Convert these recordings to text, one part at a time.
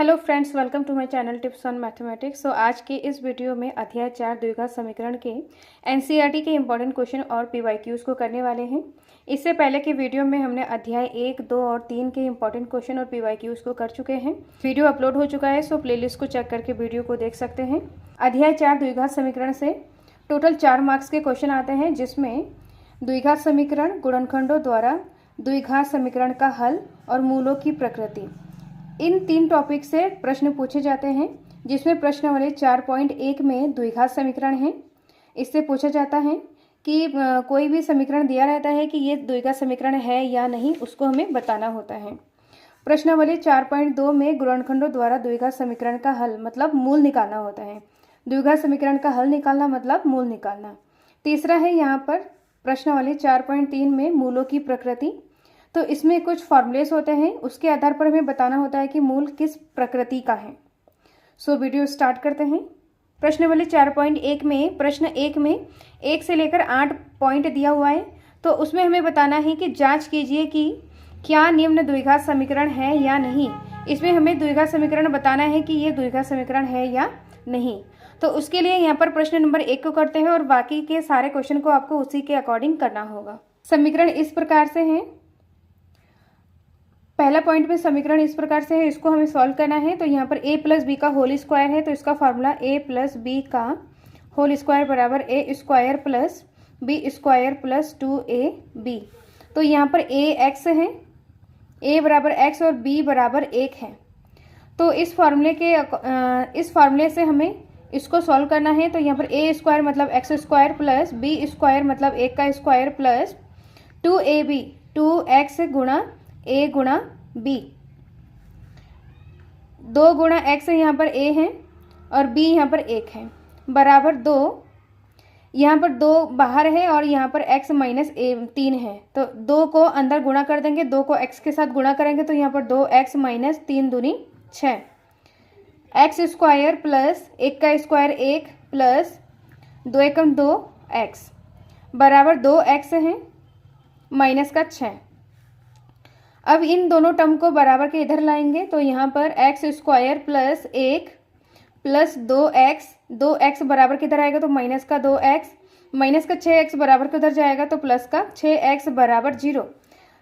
Hello friends, welcome to my channel tips on mathematics. So आज के इस video में अध्याय 4 द्विघात समीकरण के एनसीईआरटी के इंपॉर्टेंट क्वेश्चन और पीवाईक्यूज को करने वाले हैं। इससे पहले के वीडियो में हमने अध्याय 1, 2 और 3 के इंपॉर्टेंट क्वेश्चन और पीवाईक्यूज को कर चुके हैं। वीडियो अपलोड हो चुका है, सो प्लेलिस्ट को चेक करके वीडियो को देख सकते हैं। अध्याय 4 द्विघात समीकरण से टोटल 4 मार्क्स के क्वेश्चन आते हैं, जिसमें द्विघात समीकरण, गुणनखंडों द्वारा द्विघात समीकरण का हल और मूलों की प्रकृति, इन 3 टॉपिक से प्रश्न पूछे जाते हैं। जिसमें प्रश्नावली 4.1 में द्विघात समीकरण है। इससे पूछा जाता है कि कोई भी समीकरण दिया रहता है कि ये द्विघात समीकरण है या नहीं, उसको हमें बताना होता है। प्रश्नावली 4.2 में गुणनखंडों द्वारा द्विघात समीकरण का हल मतलब मूल निकालना होता है। द्विघात समीकरण का हल निकालना मतलब मूल निकालना। तीसरा है यहाँ पर प्रश्नावली 4.3 में मूलों की प्रकृति। तो इसमें कुछ फॉर्मूलेस होते हैं, उसके आधार पर हमें बताना होता है कि मूल किस प्रकृति का है। सो वीडियो स्टार्ट करते हैं। प्रश्नावली 4.1 में प्रश्न 1 में 1 से लेकर 8 पॉइंट दिया हुआ है। तो उसमें हमें बताना है कि जांच कीजिए कि क्या निम्न द्विघात समीकरण है या नहीं। इसमें हमें द्विघात समीकरण बताना है कि ये द्विघात समीकरण है या नहीं। तो उसके लिए यहाँ पर प्रश्न नंबर 1 को करते हैं और बाकी के सारे क्वेश्चन को आपको उसी के अकॉर्डिंग करना होगा। समीकरण इस प्रकार से है। पहला पॉइंट में समीकरण इस प्रकार से है, इसको हमें सॉल्व करना है। तो यहाँ पर a प्लस बी का होल स्क्वायर है, तो इसका फॉर्मूला a प्लस बी का होल स्क्वायर बराबर a square plus b square plus 2ab। तो यहाँ पर a x है, a बराबर x और b बराबर 1 है। तो इस फार्मूले से हमें इसको सॉल्व करना है। तो यहाँ पर a स्क्वायर मतलब x square plus b square मतलब 1 का स्क्वायर प्लस 2ab 2x गुणा a गुणा b, 2 गुणा x यहाँ पर a है और b यहाँ पर 1 है बराबर 2। यहाँ पर 2 बाहर है और यहाँ पर x माइनस 3 है। तो 2 को अंदर गुणा कर देंगे, 2 को x के साथ गुणा करेंगे तो यहाँ पर 2x माइनस 3 दूनी 6, x स्क्वायर प्लस 1 का स्क्वायर 1 प्लस 2 एकम 2x बराबर 2x है माइनस का 6। अब इन दोनों टर्म को बराबर के इधर लाएंगे। तो यहाँ पर x square plus 1 plus 2x बराबर किधर आएगा तो माइनस का 2x, माइनस का 6x बराबर किधर जाएगा तो प्लस का 6x बराबर 0।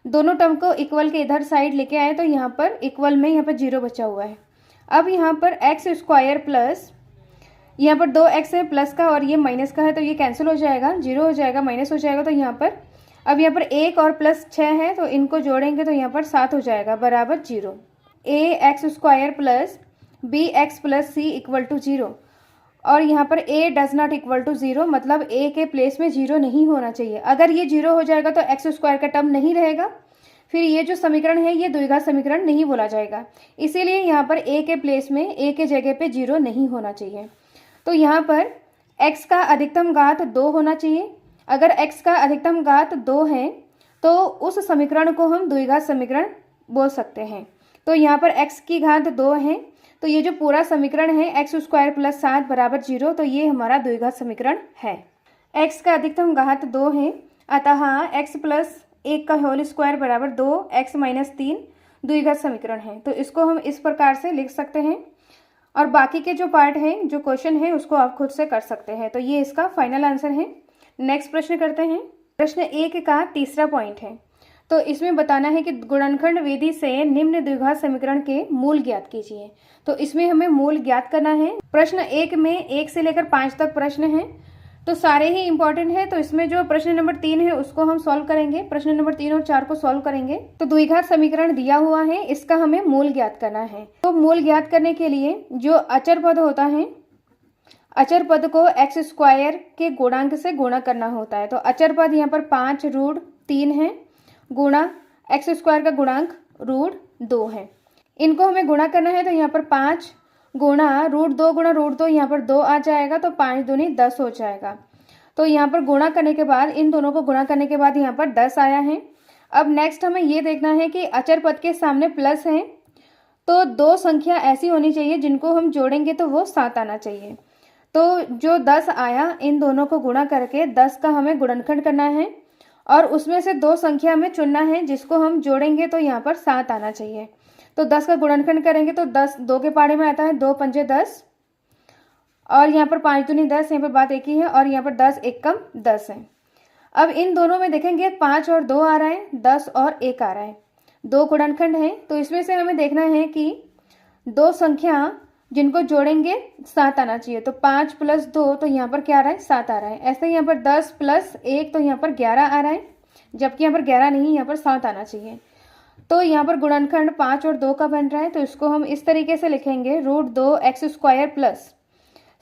दोनों टर्म को इक्वल के इधर साइड लेके आए तो यहाँ पर इक्वल में यहाँ पर 0 बचा हुआ है। अब यहाँ पर x स्क्वायर प्लस यहाँ पर 2x है प्लस का और ये माइनस का है, तो ये कैंसिल हो जाएगा, 0 हो जाएगा, माइनस हो जाएगा। तो यहाँ पर अब यहाँ पर 1 और प्लस 6 है, तो इनको जोड़ेंगे तो यहाँ पर 7 हो जाएगा बराबर 0। ax square plus bx plus c equal to 0 और यहाँ पर a does not equal to 0 मतलब a के प्लेस में 0 नहीं होना चाहिए। अगर ये 0 हो जाएगा तो x स्क्वायर का टर्म नहीं रहेगा, फिर ये जो समीकरण है ये द्विघात समीकरण नहीं बोला जाएगा। इसीलिए यहाँ पर a के प्लेस में a के जगह पे 0 नहीं होना चाहिए। तो यहाँ पर x का अधिकतम घात 2 होना चाहिए। अगर x का अधिकतम घात 2 है तो उस समीकरण को हम द्विघात समीकरण बोल सकते हैं। तो यहाँ पर x की घात 2 है, तो ये जो पूरा समीकरण है x स्क्वायर प्लस 7 बराबर 0, तो ये हमारा द्विघात समीकरण है। x का अधिकतम घात 2 है, अतः x प्लस 1 का होल स्क्वायर बराबर 2, x माइनस 3 द्विघात समीकरण है। तो इसको हम इस प्रकार से लिख सकते हैं और बाकी के जो पार्ट है, जो क्वेश्चन है, उसको आप खुद से कर सकते हैं। तो ये इसका फाइनल आंसर है। नेक्स्ट प्रश्न करते हैं। प्रश्न 1 का तीसरा पॉइंट है। तो इसमें बताना है कि गुणनखंड विधि से निम्न द्विघात समीकरण के मूल ज्ञात कीजिए। तो इसमें हमें मूल ज्ञात करना है। प्रश्न 1 में 1 से लेकर 5 तक प्रश्न है, तो सारे ही इंपॉर्टेंट है। तो इसमें जो प्रश्न नंबर 3 है उसको हम सॉल्व करेंगे, प्रश्न नंबर 3 और 4 को सॉल्व करेंगे। तो द्विघात समीकरण दिया हुआ है, इसका हमें मूल ज्ञात करना है। तो मूल ज्ञात करने के लिए जो अचर पद होता है, अचर पद को x स्क्वायर के गुणांक से गुणा करना होता है। तो अचर पद यहाँ पर 5√3 है गुणा x स्क्वायर का गुणांक √2 है। इनको हमें गुणा करना है। तो यहाँ पर 5 गुणा √2 गुणा √2, यहाँ पर 2 आ जाएगा, तो 5 दूनी 10 हो जाएगा। तो यहाँ पर गुणा करने के बाद, इन दोनों को गुणा करने के बाद यहाँ पर 10 आया है। अब नेक्स्ट हमें ये देखना है कि अचर पद के सामने प्लस है, तो 2 संख्या ऐसी होनी चाहिए जिनको हम जोड़ेंगे तो वो 7 आना चाहिए। तो जो 10 आया, इन दोनों को गुणा करके 10 का हमें गुणनखंड करना है और उसमें से 2 संख्या में चुनना है जिसको हम जोड़ेंगे तो यहाँ पर 7 आना चाहिए। तो 10 का गुणनखंड करेंगे तो 10 2 के पहाड़े में आता है, 2 पंजे 10, और यहाँ पर 5 दूनी 10, यहाँ पर बात एक ही है, और यहाँ पर 10 एक कम 10 है। अब इन दोनों में देखेंगे 5 और 2 आ रहा है, 10 और 1 आ रहा है, 2 गुणनखंड है। तो इसमें से हमें देखना है कि दो संख्या जिनको जोड़ेंगे 7 आना चाहिए। तो 5 + 2 तो यहाँ पर क्या आ रहा है, 7 आ रहा है। ऐसे ही यहाँ पर 10 + 1 तो यहाँ पर 11 आ रहा है, जबकि यहाँ पर 11 नहीं, यहाँ पर 7 आना चाहिए। तो यहाँ पर गुणनखंड 5 और 2 का बन रहा है। तो इसको हम इस तरीके से लिखेंगे, √2x² प्लस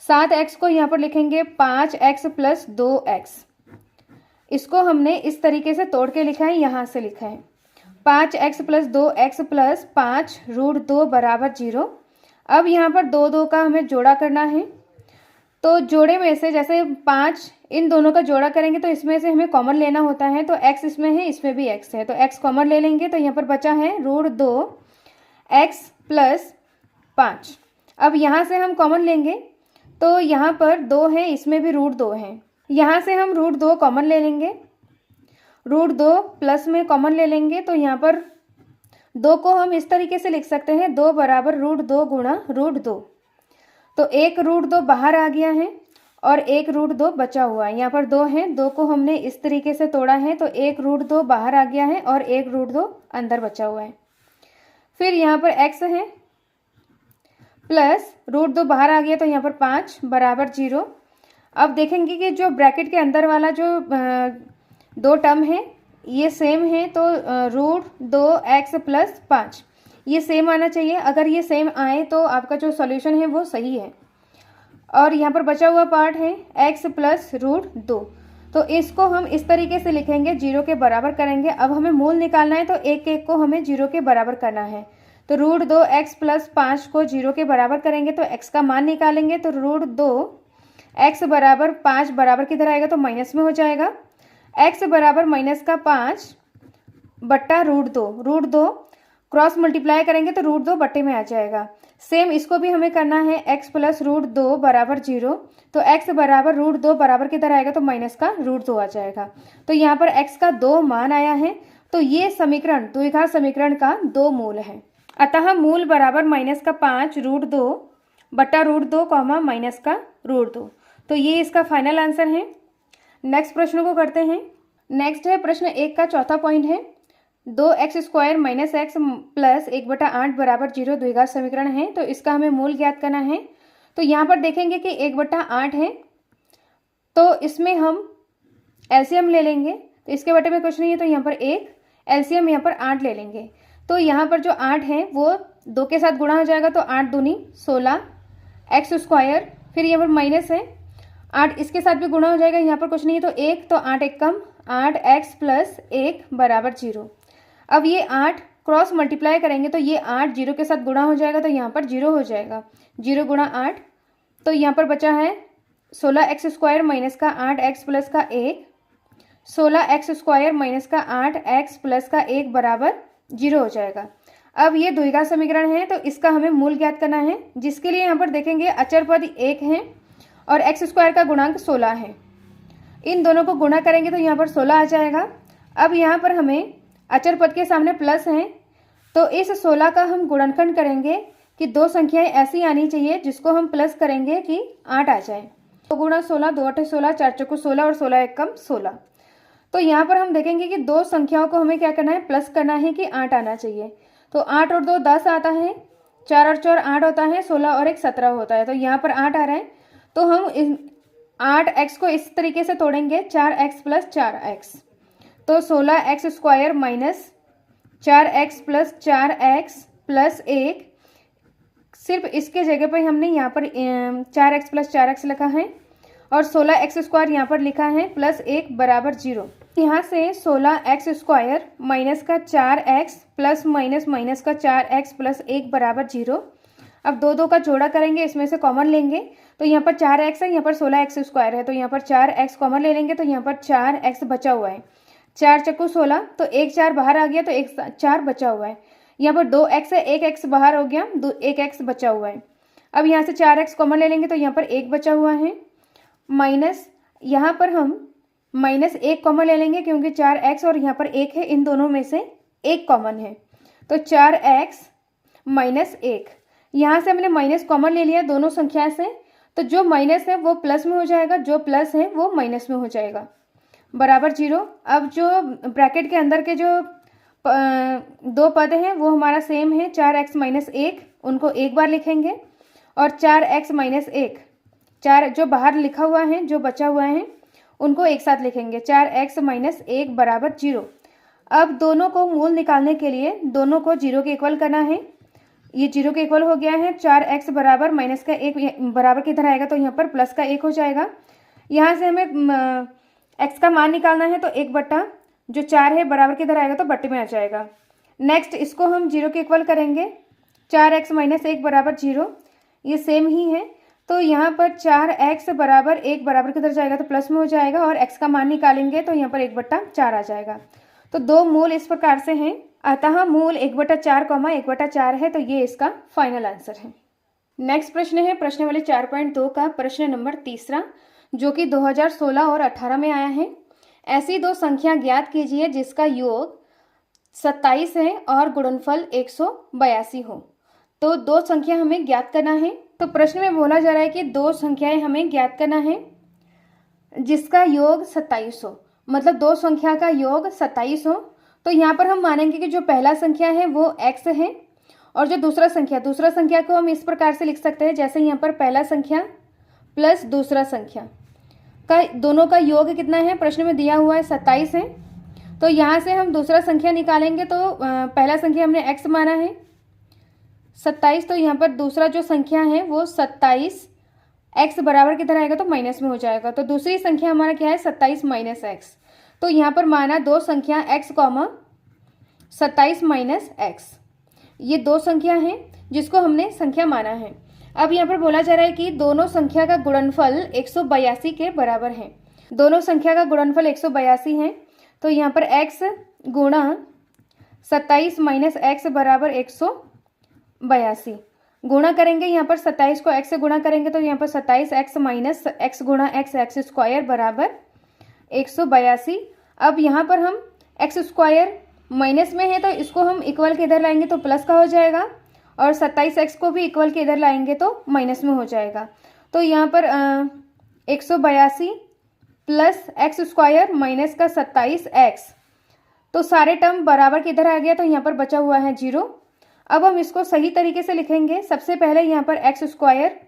7x को यहाँ पर लिखेंगे 5x + 2x। इसको हमने इस तरीके से तोड़ के लिखा है, यहाँ से लिखा है 5x + 2x + 5 √2 = 0। अब यहाँ पर 2 का हमें जोड़ा करना है। तो जोड़े में से जैसे 5 इन दोनों का जोड़ा करेंगे तो इसमें से हमें कॉमन लेना होता है। तो x इसमें है, इसमें भी x है, तो x कॉमन ले लेंगे। तो यहाँ पर बचा है √2x + 5। अब यहाँ से हम कॉमन लेंगे तो यहाँ पर 2 है, इसमें भी √2 है। यहाँ से हम √2 कॉमन ले लेंगे, √2 प्लस में कॉमन ले लेंगे। तो यहाँ पर 2 को हम इस तरीके से लिख सकते हैं, 2 = √2 गुणा √2। तो एक √2 बाहर आ गया है और एक √2 बचा हुआ है। यहाँ पर 2 है, 2 को हमने इस तरीके से तोड़ा है, तो एक √2 बाहर आ गया है और एक √2 अंदर बचा हुआ है। फिर यहाँ पर x है प्लस √2 बाहर आ गया, तो यहाँ पर 5 = 0। अब देखेंगे कि जो ब्रैकेट के अंदर वाला जो 2 टर्म है ये सेम है, तो √2x + 5 ये सेम आना चाहिए। अगर ये सेम आए तो आपका जो सॉल्यूशन है वो सही है। और यहाँ पर बचा हुआ पार्ट है x + √2, तो इसको हम इस तरीके से लिखेंगे, 0 के बराबर करेंगे। अब हमें मूल निकालना है, तो एक को हमें 0 के बराबर करना है। तो √2x + 5 को 0 के बराबर करेंगे तो x का मान निकालेंगे। तो √2x = 5 बराबर किधर आएगा, तो माइनस में हो जाएगा। x = -5 बट्टा √2 क्रॉस मल्टीप्लाई करेंगे तो √2 बट्टे में आ जाएगा। सेम इसको भी हमें करना है, x + √2 = 0। तो x = √2 बराबर किधर आएगा, तो माइनस का √2 आ जाएगा। तो यहाँ पर x का 2 मान आया है। तो ये समीकरण द्विघात समीकरण का 2 मूल है। अतः मूल बराबर -5 √2 बट्टा √2 माइनस का √2। तो ये इसका फाइनल आंसर है। नेक्स्ट प्रश्न को करते हैं। नेक्स्ट है प्रश्न 1 का चौथा पॉइंट है, 2x² - x + 1/8 = 0 द्विघात समीकरण है। तो इसका हमें मूल ज्ञात करना है। तो यहाँ पर देखेंगे कि 1/8 है, तो इसमें हम एलसीएम ले लेंगे। तो इसके बटे में कुछ नहीं है, तो यहाँ पर 1 एलसीएम यहाँ पर 8 ले लेंगे। तो यहाँ पर जो 8 है वो 2 के साथ गुणा हो जाएगा, तो 8 दूनी 16 x²। फिर यहाँ पर माइनस है, 8 इसके साथ भी गुणा हो जाएगा, यहाँ पर कुछ नहीं है तो 1, तो 8 एक कम 8x + 1 = 0। अब ये 8 क्रॉस मल्टीप्लाई करेंगे तो ये 8 0 के साथ गुणा हो जाएगा, तो यहाँ पर 0 हो जाएगा, 0 × 8। तो यहाँ पर बचा है 16x² - 8x + 1, 16x² - 8x + 1 = 0 हो जाएगा। अब ये द्विघात समीकरण है, तो इसका हमें मूल ज्ञात करना है, जिसके लिए यहाँ पर देखेंगे अचर पद 1 है और x² का गुणांक 16 है। इन दोनों को गुणा करेंगे तो यहाँ पर 16 आ जाएगा। अब यहाँ पर हमें अचर पद के सामने प्लस है, तो इस 16 का हम गुणनखंड करेंगे कि 2 संख्याएं ऐसी आनी चाहिए जिसको हम प्लस करेंगे कि 8 आ जाए। 2 × 16 2 8 16 4 चौको 16 और 16 एक कम 16। तो यहाँ पर हम देखेंगे कि 2 संख्याओं को हमें क्या करना है, प्लस करना है कि 8 आना चाहिए। तो 8 और 2 10 आता है, 4 और 4 8 होता है, 16 और 1 17 होता है। तो यहाँ पर 8 आ रहा है। तो हम 8x को इस तरीके से तोड़ेंगे, 4x + 4x। तो 16x² - 4x + 4x + 1, सिर्फ इसके जगह पर हमने यहाँ पर 4x + 4x लिखा है और 16x² यहाँ पर लिखा है प्लस 1 = 0। यहाँ से 16x² - 4x प्लस माइनस का 4x + 1 = 0। अब 2 का जोड़ा करेंगे, इसमें से कॉमन लेंगे। तो यहाँ पर 4x है, यहाँ पर 16x² है, तो यहाँ पर 4x कॉमन ले लेंगे, तो यहाँ पर 4x बचा हुआ है। 4 चक्कू 16, तो 1 4 बाहर आ गया, तो 1 4 बचा हुआ है। यहाँ पर 2x है, 1x बाहर हो गया, 1x बचा हुआ है। अब यहाँ से 4x कॉमन ले लेंगे, तो यहाँ पर 1 बचा हुआ है, माइनस यहाँ पर हम -1 कॉमन ले लेंगे क्योंकि 4x और यहाँ पर 1 है, इन दोनों में से 1 कॉमन है। तो 4x -1। यहाँ से हमने माइनस कॉमन ले लिया दोनों संख्या से, तो जो माइनस है वो प्लस में हो जाएगा, जो प्लस है वो माइनस में हो जाएगा, बराबर 0। अब जो ब्रैकेट के अंदर के जो दो पद हैं वो हमारा सेम है, 4x - 1, उनको एक बार लिखेंगे, और 4x - 1, 4 जो बाहर लिखा हुआ है, जो बचा हुआ है, उनको एक साथ लिखेंगे, 4x - 1 बराबर 0। अब दोनों को मूल निकालने के लिए दोनों को 0 के इक्वल करना है। ये 0 के इक्वल हो गया है। 4x बराबर माइनस का 1 बराबर किधर आएगा, तो यहाँ पर प्लस का 1 हो जाएगा। यहाँ से हमें x का मान निकालना है, तो 1 बट्टा जो 4 है बराबर किधर आएगा, तो बट्टे में आ जाएगा। नेक्स्ट इसको हम 0 के इक्वल करेंगे, 4x - 1 बराबर 0, ये सेम ही है। तो यहाँ पर 4x बराबर 1 बराबर किधर जाएगा, तो प्लस में हो जाएगा, और x का मान निकालेंगे तो यहाँ पर 1/4 आ जाएगा। तो दो मूल इस प्रकार से हैं, अतः मूल 1/4, 1/4 है, तो ये इसका फाइनल आंसर है। नेक्स्ट प्रश्न है प्रश्नावली 4.2 का प्रश्न नंबर 3, जो कि 2016 और 18 में आया है। ऐसी दो संख्या ज्ञात कीजिए जिसका योग 27 है और गुणनफल 182 हो। तो दो संख्या हमें ज्ञात करना है। तो प्रश्न में बोला जा रहा है कि दो संख्याएं हमें ज्ञात करना है जिसका योग 27 हो, मतलब दो संख्या का योग 27 हो। तो यहाँ पर हम मानेंगे कि जो पहला संख्या है वो x है, और जो दूसरा संख्या को हम इस प्रकार से लिख सकते हैं, जैसे यहाँ पर पहला संख्या प्लस दूसरा संख्या का दोनों का योग कितना है, प्रश्न में दिया हुआ है 27 है। तो यहाँ से हम दूसरा संख्या निकालेंगे, तो पहला संख्या हमने x माना है 27, तो यहाँ पर दूसरा जो संख्या है वो 27, x बराबर किधर आएगा, तो माइनस में हो जाएगा। तो दूसरी संख्या हमारा क्या है, 27 - x। तो यहाँ पर माना दो संख्या x, 27 - x, ये दो संख्या हैं जिसको हमने संख्या माना है। अब यहाँ पर बोला जा रहा है कि दोनों संख्या का गुणनफल 182 के बराबर है। दोनों संख्या का गुणनफल 182 है, तो यहाँ पर x गुणा 27 - x बराबर 182 गुणा करेंगे। यहाँ पर 27 को x से गुणा करेंगे, तो यहाँ पर 27x - x गुणा x स्क्वायर बराबर 182। अब यहाँ पर हम x स्क्वायर माइनस में है, तो इसको हम इक्वल के इधर लाएंगे तो प्लस का हो जाएगा, और 27x को भी इक्वल के इधर लाएंगे तो माइनस में हो जाएगा। तो यहाँ पर 182 प्लस x स्क्वायर माइनस का 27x, तो सारे टर्म बराबर किधर आ गया, तो यहाँ पर बचा हुआ है 0। अब हम इसको सही तरीके से लिखेंगे। सबसे पहले यहाँ पर x स्क्वायर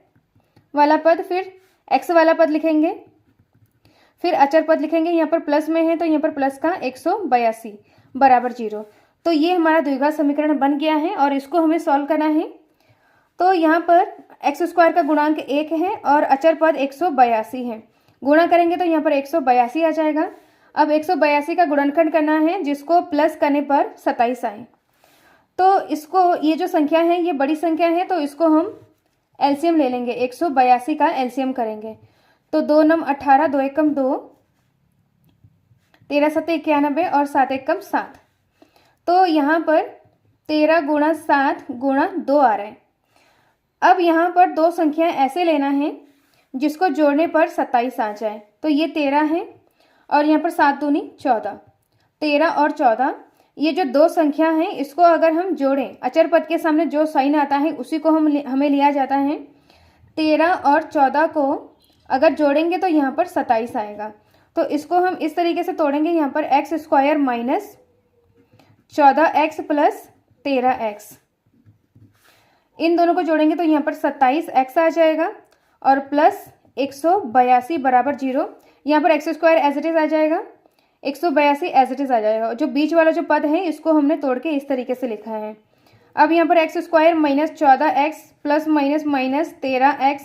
वाला पद, फिर x वाला पद लिखेंगे, फिर अचर पद लिखेंगे। यहाँ पर प्लस में है, तो यहाँ पर प्लस का 182 बराबर 0। तो ये हमारा द्विघात समीकरण बन गया है, और इसको हमें सॉल्व करना है। तो यहाँ पर x स्क्वायर का गुणांक 1 है और अचर पद 182 है। गुणा करेंगे तो यहाँ पर 182 आ जाएगा। अब 182 का गुणनखंड करना है, जिसको प्लस करने पर 27 आए। तो इसको, ये जो संख्या है ये बड़ी संख्या है, तो इसको हम एलसीएम ले लेंगे, 182 का एलसीएम करेंगे। तो 2 9 18, 2 एकम 2, 13 7 91 और 7 एकम 7। तो यहाँ पर 13 गुणा 7 गुणा 2 आ रहा है। अब यहाँ पर दो संख्याएं ऐसे लेना है जिसको जोड़ने पर 27 आ जाए। तो ये 13 है और यहाँ पर 7 दूनी 14, 13 और 14, ये जो दो संख्या हैं इसको अगर हम जोड़ें, अचर पद के सामने जो साइन आता है उसी को हमें लिया जाता है। 13 और 14 को अगर जोड़ेंगे तो यहाँ पर 27 आएगा। तो इसको हम इस तरीके से तोड़ेंगे, यहाँ पर x square minus 14x plus 13x, इन दोनों को जोड़ेंगे तो यहाँ पर 27x आ जाएगा और प्लस 182 बराबर 0। यहाँ पर x square as it is आ जाएगा, 182 एज इट इज आ जाएगा। जो बीच वाला जो पद है इसको हमने तोड़ के इस तरीके से लिखा है। अब यहाँ पर x square minus 14x plus minus minus 13x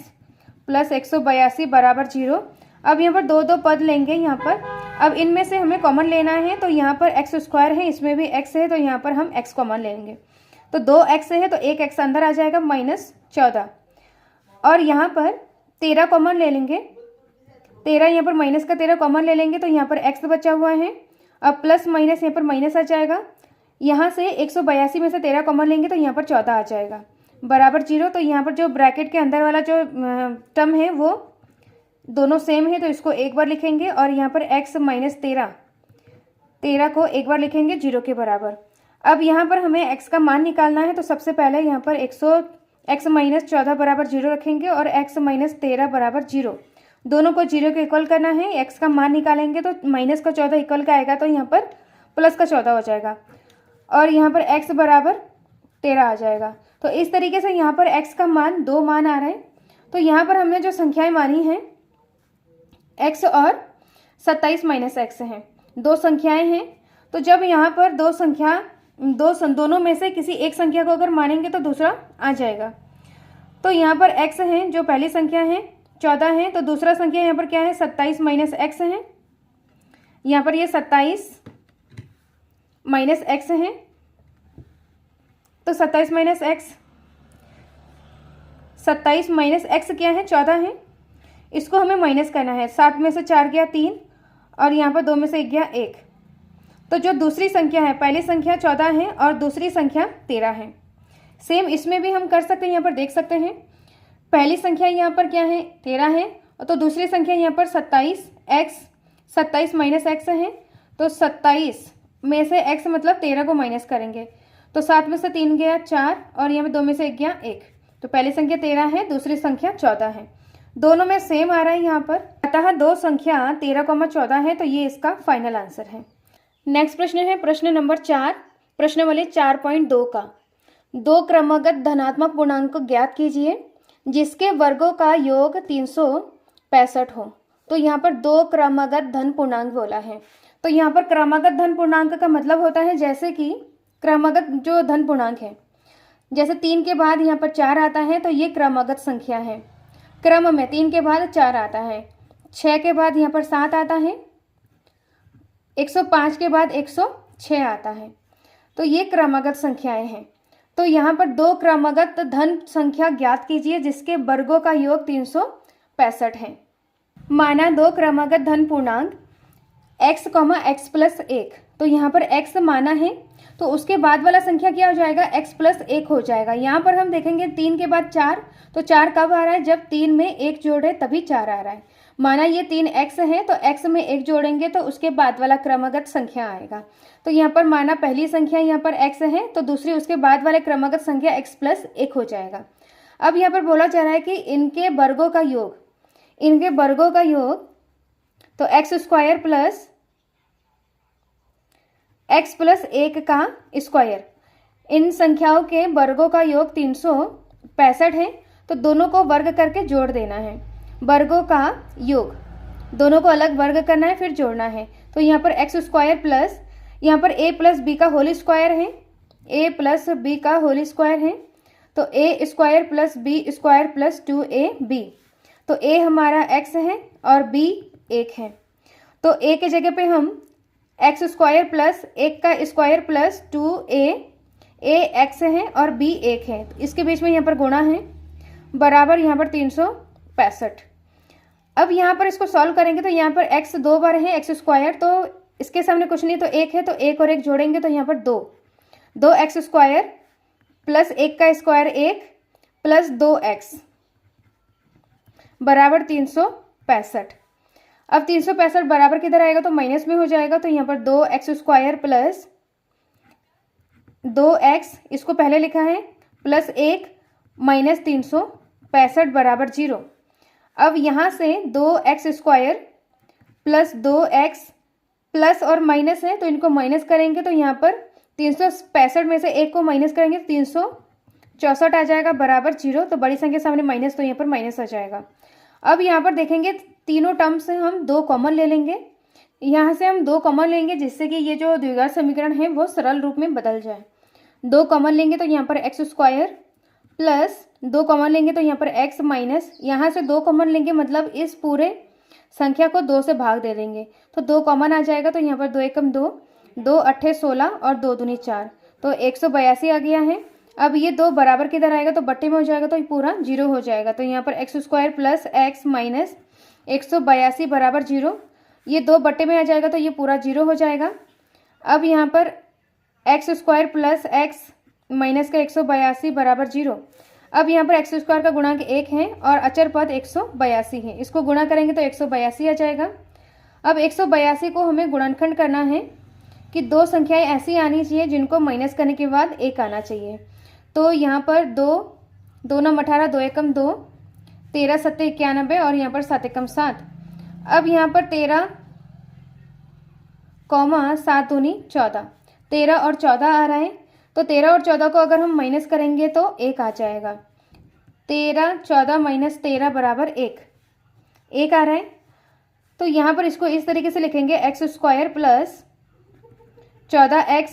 plus 182 बराबर 0। अब यहाँ पर दो दो पद लेंगे यहाँ पर। अब इनमें से हमें कॉमन लेना है, तो यहाँ पर x स्क्वायर है, इसमें भी x है, तो यहाँ पर हम x कॉमन लेंगे। तो 2x है तो एक x अंदर आ जाएगा माइनस 14, और यहाँ पर 13 कॉमन ले लेंगे, 13 यहाँ पर माइनस का 13 कॉमन ले लेंगे, तो यहाँ पर x बचा हुआ है। अब प्लस माइनस यहाँ पर माइनस आ जाएगा, यहाँ से 182 में से 13 कॉमन लेंगे तो यहाँ पर 14 आ जाएगा बराबर 0। तो यहाँ पर जो ब्रैकेट के अंदर वाला जो टर्म है वो दोनों सेम है, तो इसको एक बार लिखेंगे, और यहाँ पर x माइनस 13 को एक बार लिखेंगे 0 के बराबर। अब यहाँ पर हमें x का मान निकालना है, तो सबसे पहले यहाँ पर x माइनस 14 बराबर 0 रखेंगे और x माइनस 13 बराबर 0, दोनों को 0 के इक्वल करना है। x का मान निकालेंगे तो माइनस का 14 इक्वल का आएगा, तो यहाँ पर प्लस का 14 हो जाएगा और यहाँ पर x बराबर 13 आ जाएगा। तो इस तरीके से यहाँ पर x का मान 2 मान आ रहे हैं। तो यहाँ पर हमने जो संख्याएं मानी हैं x और 27 माइनस x हैं, दो संख्याएं हैं। तो जब यहाँ पर दोनों में से किसी एक संख्या को अगर मानेंगे तो दूसरा आ जाएगा। तो यहाँ पर x है जो पहली संख्या है 14 है, तो दूसरा संख्या यहाँ पर क्या है 27 माइनस x है। यहाँ पर ये 27 माइनस x है, तो 27 माइनस x क्या है 14 है, इसको हमें माइनस करना है। 7 में से 4 गया 3 और यहाँ पर 2 में से 1 गया 1। तो जो दूसरी संख्या है, पहली संख्या 14 है और दूसरी संख्या 13 है। सेम इसमें भी हम कर सकते हैं, यहाँ पर देख सकते हैं पहली संख्या यहाँ पर क्या है 13 है, तो दूसरी संख्या यहाँ पर 27 माइनस x है। तो 27 में से x मतलब 13 को माइनस करेंगे, तो 7 में से 3 गया 4 और यहाँ पे 2 में से 1 गया 1। तो पहली संख्या 13 है, दूसरी संख्या 14 है, दोनों में सेम आ रहा है यहाँ पर। अतः दो संख्या 13,14 है, तो ये इसका फाइनल आंसर है। नेक्स्ट प्रश्न है प्रश्न नंबर 4, प्रश्नावली 4.2 का। दो क्रमगत धनात्मक पूर्णांक को ज्ञात कीजिए जिसके वर्गों का योग 365 हो। तो यहाँ पर दो क्रमगत धन पूर्णांक बोला है। तो यहाँ पर क्रमगत धन पूर्णांक का मतलब होता है जैसे कि क्रमगत जो धन पूर्णांक है, जैसे 3 के बाद यहाँ पर 4 आता है तो ये क्रमगत संख्या है। क्रम में 3 के बाद 4 आता है, 6 के बाद यहाँ पर 7 आता है, 105 के बाद 106 आता है। तो ये क्रमगत संख्याएं हैं। तो यहाँ पर दो क्रमगत धन संख्या ज्ञात कीजिए जिसके वर्गों का योग 365 है। माना दो क्रमगत धन पूर्णांक x, x प्लस 1। तो यहाँ पर x माना है तो उसके बाद वाला संख्या क्या हो जाएगा x प्लस 1 हो जाएगा। यहाँ पर हम देखेंगे 3 के बाद 4, तो 4 कब आ रहा है जब 3 में 1 जोड़े तभी 4 आ रहा है। माना ये 3x है तो x में 1 जोड़ेंगे तो उसके बाद वाला क्रमगत संख्या आएगा। तो यहाँ पर माना पहली संख्या यहाँ पर x है तो दूसरी उसके बाद वाले क्रमगत संख्या x प्लस 1 हो जाएगा। अब यहाँ पर बोला जा रहा है कि इनके वर्गों का योग तो x square plus x plus 1 का स्क्वायर, इन संख्याओं के वर्गों का योग 365 है। तो दोनों को वर्ग करके जोड़ देना है। वर्गों का योग दोनों को अलग वर्ग करना है फिर जोड़ना है। तो यहाँ पर x स्क्वायर प्लस यहाँ पर a प्लस बी का होल स्क्वायर है, a प्लस बी का होल स्क्वायर है, तो a square plus b square plus 2ab। तो a हमारा x है और b 1 है। तो a के जगह पे हम x स्क्वायर प्लस 1 का स्क्वायर प्लस 2a x है और b 1 है, तो इसके बीच में यहाँ पर गुणा है बराबर यहाँ पर 365। अब यहाँ पर इसको सॉल्व करेंगे तो यहाँ पर x 2 बार है x स्क्वायर, तो इसके सामने कुछ नहीं तो 1 है, तो 1 और 1 जोड़ेंगे तो यहाँ पर 2 x स्क्वायर प्लस 1 का स्क्वायर 1 प्लस 2x बराबर 365। अब 365 बराबर किधर आएगा तो माइनस में हो जाएगा। तो यहाँ पर 2x स्क्वायर प्लस 2x इसको पहले लिखा है प्लस 1 माइनस 365 बराबर 0। अब यहाँ से 2x square plus 2x plus और माइनस है तो इनको माइनस करेंगे तो यहाँ पर 365 में से 1 को माइनस करेंगे 364 आ जाएगा बराबर 0। तो बड़ी संख्या सामने माइनस तो यहाँ पर माइनस आ जाएगा। अब यहाँ पर देखेंगे तीनों टर्म से हम 2 कॉमन ले लेंगे, यहाँ से हम 2 कॉमन लेंगे जिससे कि ये जो द्विघात समीकरण है वो सरल रूप में बदल जाए। 2 कॉमन लेंगे तो यहाँ पर x स्क्वायर प्लस 2 कॉमन लेंगे तो यहाँ पर x माइनस, यहाँ से 2 कॉमन लेंगे मतलब इस पूरे संख्या को 2 से भाग दे देंगे तो 2 कॉमन आ जाएगा। तो यहाँ पर 2 एकम 2, 2 अट्ठे 16 और 2 दूनी 4, तो 182 आ गया है। अब ये 2 बराबर किधर आएगा तो बट्टे में हो जाएगा तो ये पूरा 0 हो जाएगा। तो यहाँ पर x square plus x minus 182 बराबर 0, ये 2 बट्टे में आ जाएगा तो ये पूरा 0 हो जाएगा। अब यहाँ पर x square plus x minus का 182 बराबर 0। अब यहाँ पर x स्क्वायर का गुणांक 1 है और अचर पद 182 है, इसको गुणा करेंगे तो 182 आ जाएगा। अब 182 को हमें गुणनखंड करना है, कि दो संख्याएं ऐसी आनी चाहिए जिनको माइनस करने के बाद एक आना चाहिए। तो यहाँ पर 2 9 18, 2 एकम 2, 13 7 91 और यहाँ पर 7 एकम 7। अब यहाँ पर 13 कॉमा 7 दूनी 14, 13 और 14 आ रहा है। तो 13 और 14 को अगर हम माइनस करेंगे तो 1 आ जाएगा। 13 14 माइनस 13 बराबर 1 आ रहा है। तो यहाँ पर इसको इस तरीके से लिखेंगे, x square plus 14x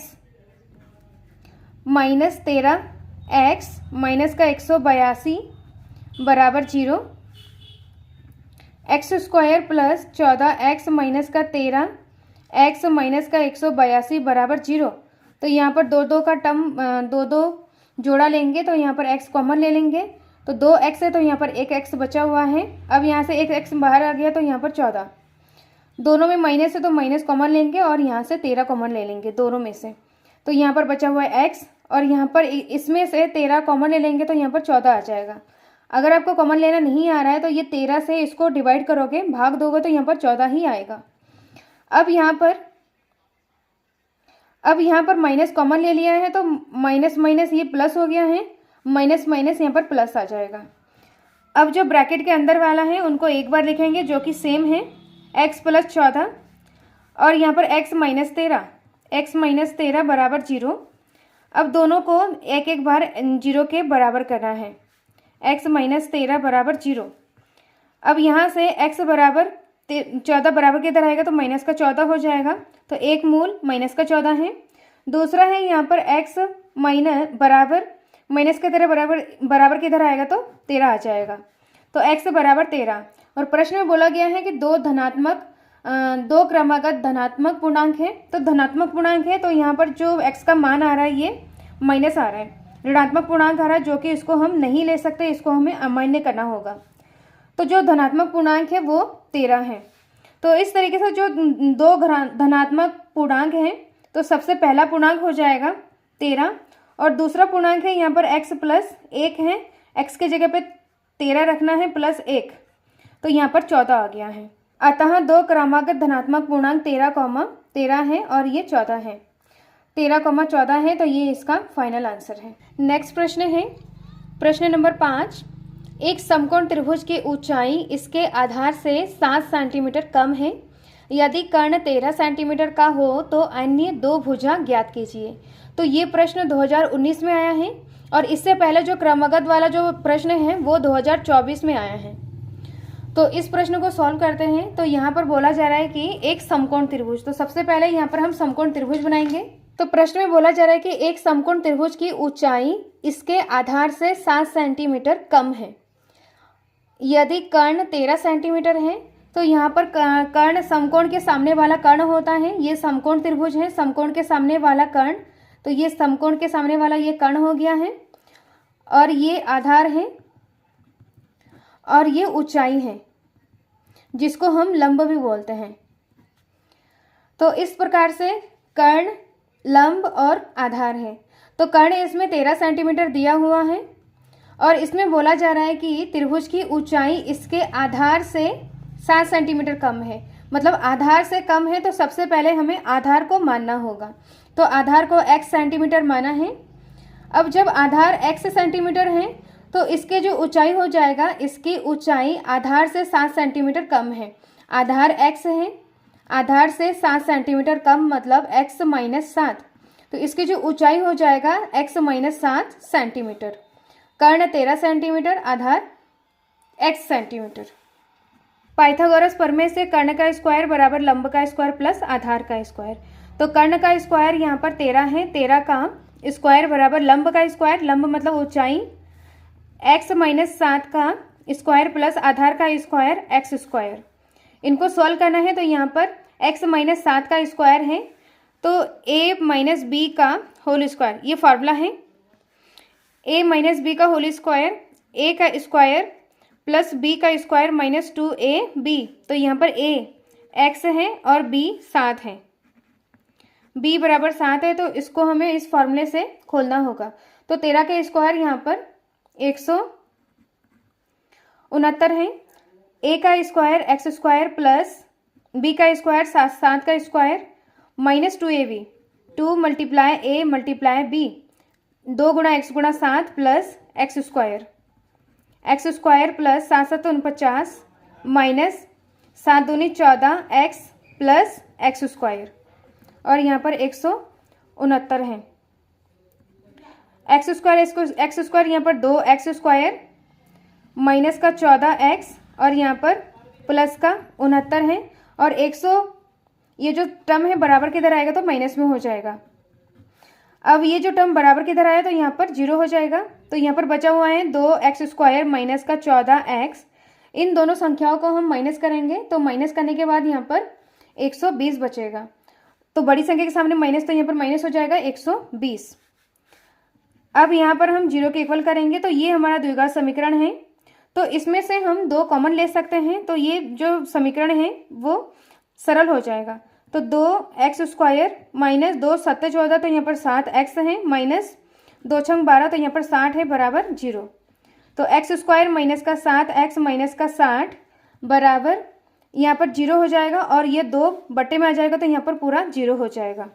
minus 13x minus का 182 बराबर 0। X square plus 14x minus का 13x माइनस का 182 बराबर 0। तो यहाँ पर 2 का टर्म 2 जोड़ा लेंगे तो यहाँ पर x कॉमन ले लेंगे। तो 2x है तो यहाँ पर 1x बचा हुआ है। अब यहाँ से 1x बाहर आ गया तो यहाँ पर 14, दोनों में माइनस है तो माइनस कॉमन लेंगे और यहाँ से 13 कॉमन ले लेंगे दोनों में से। तो यहाँ पर बचा हुआ है x और यहाँ पर इसमें से 13 कॉमन ले लेंगे तो यहाँ पर 14 आ जाएगा। अगर आपको कॉमन लेना नहीं आ रहा है तो ये 13 से इसको डिवाइड करोगे, भाग दोगे तो यहाँ पर 14 ही आएगा। अब यहाँ पर माइनस कॉमन ले लिया है तो माइनस माइनस ये प्लस हो गया है, माइनस माइनस यहाँ पर प्लस आ जाएगा। अब जो ब्रैकेट के अंदर वाला है उनको एक बार लिखेंगे जो कि सेम है, x प्लस 14 और यहाँ पर x माइनस 13 बराबर 0। अब दोनों को एक एक बार 0 के बराबर करना है, x माइनस 13 बराबर 0। अब यहाँ से x बराबर 14 बराबर किधर आएगा तो माइनस का 14 हो जाएगा। तो एक मूल माइनस का 14 है। दूसरा है यहाँ पर x माइनस बराबर माइनस का 13 बराबर किधर आएगा तो 13 आ जाएगा। तो x बराबर 13। और प्रश्न में बोला गया है कि दो क्रमागत धनात्मक पूर्णांक है। तो धनात्मक पूर्णांक है तो यहाँ पर जो x का मान आ रहा है ये माइनस आ रहा है, ऋणात्मक पूर्णांक आ रहा है जो कि इसको हम नहीं ले सकते, इसको हमें अमान्य करना होगा। तो जो धनात्मक पूर्णांक है वो 13 है। तो इस तरीके से जो दो धनात्मक पूर्णांक हैं तो सबसे पहला पूर्णांक हो जाएगा 13 और दूसरा पूर्णांक है यहाँ पर x प्लस 1 है, x के जगह पे 13 रखना है प्लस 1, तो यहाँ पर 14 आ गया है। अतः दो क्रमागत धनात्मक पूर्णांक 13 है और ये 14 है, 13, 14 है। तो ये इसका फाइनल आंसर है। नेक्स्ट प्रश्न है प्रश्न नंबर 5। एक समकोण त्रिभुज की ऊंचाई इसके आधार से 7 सेंटीमीटर कम है। यदि कर्ण 13 सेंटीमीटर का हो तो अन्य दो भुजा ज्ञात कीजिए। तो ये प्रश्न 2019 में आया है और इससे पहले जो क्रमागत वाला जो प्रश्न है वो 2024 में आया है। तो इस प्रश्न को सॉल्व करते हैं। तो यहाँ पर बोला जा रहा है कि एक समकोण त्रिभुज, तो सबसे पहले यहाँ पर हम समकोण त्रिभुज बनाएंगे। तो प्रश्न में बोला जा रहा है कि एक समकोण त्रिभुज की ऊंचाई इसके आधार से 7 सेंटीमीटर कम है। यदि कर्ण 13 सेंटीमीटर है तो यहाँ पर कर्ण समकोण के सामने वाला कर्ण होता है। ये समकोण त्रिभुज है, समकोण के सामने वाला कर्ण, तो ये समकोण के सामने वाला ये कर्ण हो गया है और ये आधार है और ये ऊंचाई है जिसको हम लंब भी बोलते हैं। तो इस प्रकार से कर्ण, लंब और आधार है। तो कर्ण इसमें 13 सेंटीमीटर दिया हुआ है और इसमें बोला जा रहा है कि त्रिभुज की ऊंचाई इसके आधार से 7 सेंटीमीटर कम है। मतलब आधार से कम है तो सबसे पहले हमें आधार को मानना होगा। तो आधार को x सेंटीमीटर माना है। अब जब आधार x सेंटीमीटर है तो इसके जो ऊंचाई हो जाएगा, इसकी ऊंचाई आधार से 7 सेंटीमीटर कम है। आधार x है, आधार से 7 सेंटीमीटर कम मतलब x माइनस 7, तो इसकी जो ऊंचाई हो जाएगा x माइनस 7 सेंटीमीटर। कर्ण 13 सेंटीमीटर, आधार x सेंटीमीटर। पाइथागोरस प्रमेय से कर्ण का स्क्वायर बराबर लंब का स्क्वायर प्लस आधार का स्क्वायर। तो कर्ण का स्क्वायर यहाँ पर 13 है, 13 का स्क्वायर बराबर लंब का स्क्वायर, लंब मतलब ऊंचाई, x माइनस 7 का स्क्वायर प्लस आधार का स्क्वायर x स्क्वायर। इनको सॉल्व करना है तो यहाँ पर x माइनस 7 का स्क्वायर है तो a माइनस बी का होल स्क्वायर, ये फार्मूला है। a माइनस बी का होल स्क्वायर, a का स्क्वायर प्लस b का स्क्वायर माइनस 2ab। तो यहाँ पर a x है और b 7 है, b बराबर 7 है, तो इसको हमें इस फॉर्मूले से खोलना होगा। तो 13 का स्क्वायर यहाँ पर 169 है, a का square x square plus b का स्क्वायर 7 का square minus 2ab, 2 multiply a multiply b, 2 गुणा x गुणा 7 plus x square plus 7 7 49 minus 7 दूनी 14 x प्लस एक्स स्क्वायर, और यहाँ पर 169 है। एक्स स्क्वायर यहाँ पर 2x स्क्वायर माइनस का 14x और यहाँ पर प्लस का 69 है, और 100 ये जो टर्म है बराबर किधर आएगा तो माइनस में हो जाएगा। अब ये जो टर्म बराबर किधर आया तो यहाँ पर 0 हो जाएगा। तो यहाँ पर बचा हुआ है 2x स्क्वायर माइनस का 14x। इन दोनों संख्याओं को हम माइनस करेंगे तो माइनस करने के बाद यहाँ पर 120 बचेगा। तो बड़ी संख्या के सामने माइनस, तो यहाँ पर माइनस हो जाएगा 120। अब यहाँ पर हम 0 के इक्वल करेंगे तो ये हमारा द्विघात समीकरण है। तो इसमें से हम 2 कॉमन ले सकते हैं, तो ये जो समीकरण है वो सरल हो जाएगा। तो 2x स्क्वायर माइनस 2 7 14, तो यहाँ पर 7x है, माइनस 2 6 12, तो यहाँ पर 60 है बराबर 0। तो x स्क्वायर माइनस का 7x माइनस का 60 बराबर यहाँ पर 0 हो जाएगा, और ये 2 बटे में आ जाएगा तो यहाँ पर पूरा 0 हो जाएगा।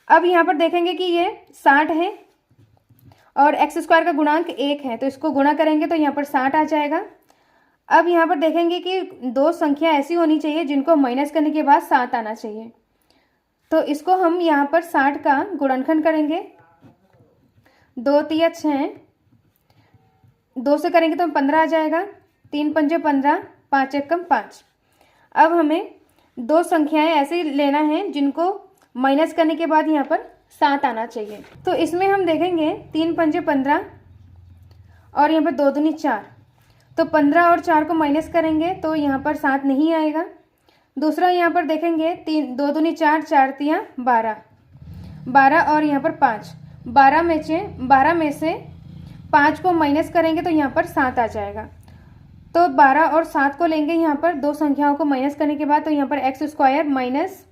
अब यहाँ पर देखेंगे कि ये 60 है और एक्स स्क्वायर का गुणांक 1 है, तो इसको गुणा करेंगे तो यहाँ पर 60 आ जाएगा। अब यहाँ पर देखेंगे कि 2 संख्या ऐसी होनी चाहिए जिनको माइनस करने के बाद 7 आना चाहिए, तो इसको हम यहाँ पर 60 का गुणनखंड करेंगे। 2 3 6, 2 से करेंगे तो 15 आ जाएगा, 3 5 15, 5 1 5। अब हमें 2 संख्याएं ऐसे लेना है जिनको माइनस करने के बाद यहाँ पर 7 आना चाहिए। तो इसमें हम देखेंगे 3 5 15 और यहाँ पर 2 दूनी 4, तो 15 और 4 को माइनस करेंगे तो यहाँ पर 7 नहीं आएगा। दूसरा यहाँ पर देखेंगे 2 दूनी 4, 4 3 12, 12 और यहाँ पर 5, 12 में से 5 को माइनस करेंगे तो यहाँ पर 7 आ जाएगा। तो 12 और 7 को लेंगे यहाँ पर 2 संख्याओं को माइनस करने के बाद, तो यहाँ पर x square minus